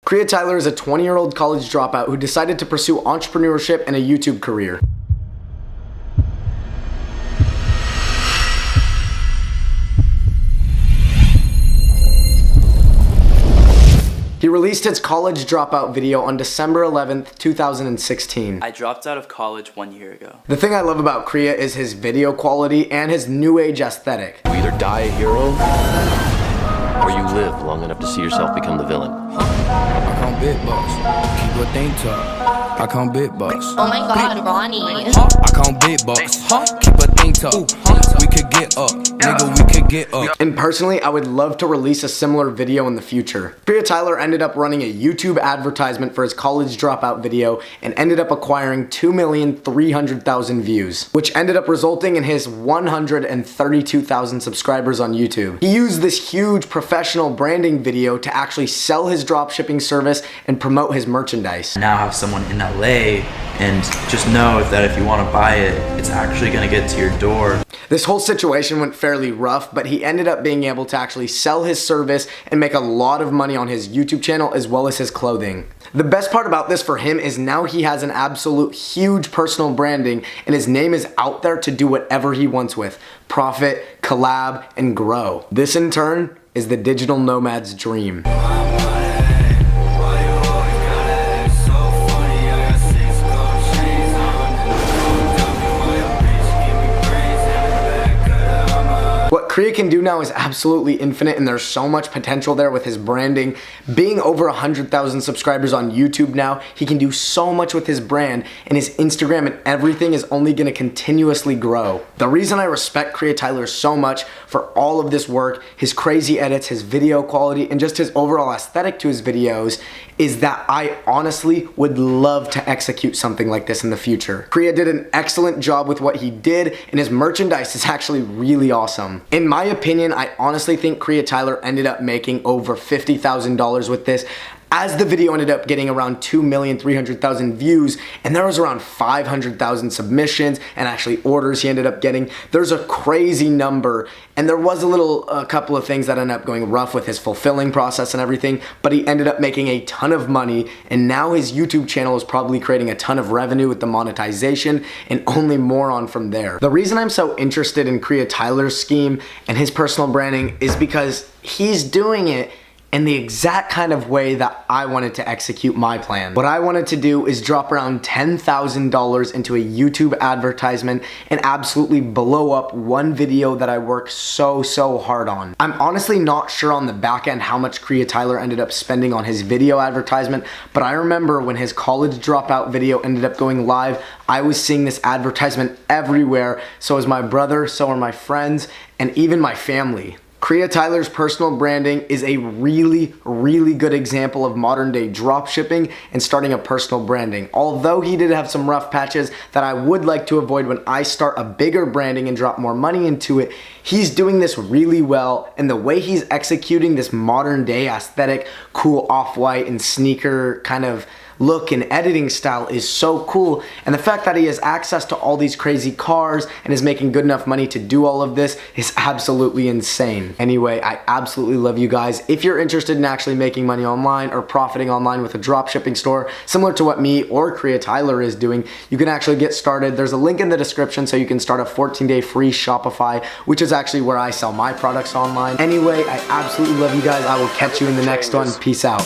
Crea Tyler is a 20-year-old college dropout who decided to pursue entrepreneurship and a YouTube career. He released his college dropout video on December 11th, 2016. I dropped out of college 1 year ago. The thing I love about Crea is his video quality and his new age aesthetic. You either die a hero, or you live long enough to see yourself become the villain. I can't beatbox. Keep your thing tough. I can't beatbox. Oh my god, Ronnie. I can't beatbox. Keep a thing tough. We could get up. Nigga, we could get up. And personally, I would love to release a similar video in the future. Crea Tyler ended up running a YouTube advertisement for his college dropout video and ended up acquiring 2,300,000 views, which ended up resulting in his 132,000 subscribers on YouTube. He used this huge professional branding video to actually sell his dropshipping service and promote his merchandise. Now have someone in LA and just know that if you want to buy it, it's actually going to get to your door. This whole situation went fairly rough, but he ended up being able to actually sell his service and make a lot of money on his YouTube channel as well as his clothing. The best part about this for him is now he has an absolute huge personal branding and his name is out there to do whatever he wants with. Profit, collab, and grow. This in turn is the digital nomad's dream. What Crea can do now is absolutely infinite and there's so much potential there with his branding. Being over 100,000 subscribers on YouTube now, he can do so much with his brand and his Instagram and everything is only going to continuously grow. The reason I respect Crea Tyler so much for all of this work, his crazy edits, his video quality, and just his overall aesthetic to his videos is that I honestly would love to execute something like this in the future. Crea did an excellent job with what he did and his merchandise is actually really awesome. In my opinion, I honestly think Crea Tyler ended up making over $50,000 with this, as the video ended up getting around 2,300,000 views and there was around 500,000 submissions and actually orders he ended up getting. There's a crazy number and there was a couple of things that ended up going rough with his fulfilling process and everything, but he ended up making a ton of money and now his YouTube channel is probably creating a ton of revenue with the monetization and only more on from there. The reason I'm so interested in Crea Tyler's scheme and his personal branding is because he's doing it in the exact kind of way that I wanted to execute my plan. What I wanted to do is drop around $10,000 into a YouTube advertisement and absolutely blow up one video that I worked so hard on. I'm honestly not sure on the back end how much Crea Tyler ended up spending on his video advertisement, but I remember when his college dropout video ended up going live, I was seeing this advertisement everywhere. So was my brother, so are my friends, and even my family. Crea Tyler's personal branding is a really good example of modern day drop shipping and starting a personal branding. Although he did have some rough patches that I would like to avoid when I start a bigger branding and drop more money into it, he's doing this really well and the way he's executing this modern day aesthetic, cool off-white and sneaker kind of look and editing style is so cool, and the fact that he has access to all these crazy cars and is making good enough money to do all of this is absolutely insane. Anyway, I absolutely love you guys. If you're interested in actually making money online or profiting online with a drop shipping store similar to what me or Crea Tyler is doing, you can actually get started. There's a link in the description so you can start a 14-day free Shopify, which is actually where I sell my products online. Anyway, I absolutely love you guys. I will catch you in the next one. Peace out.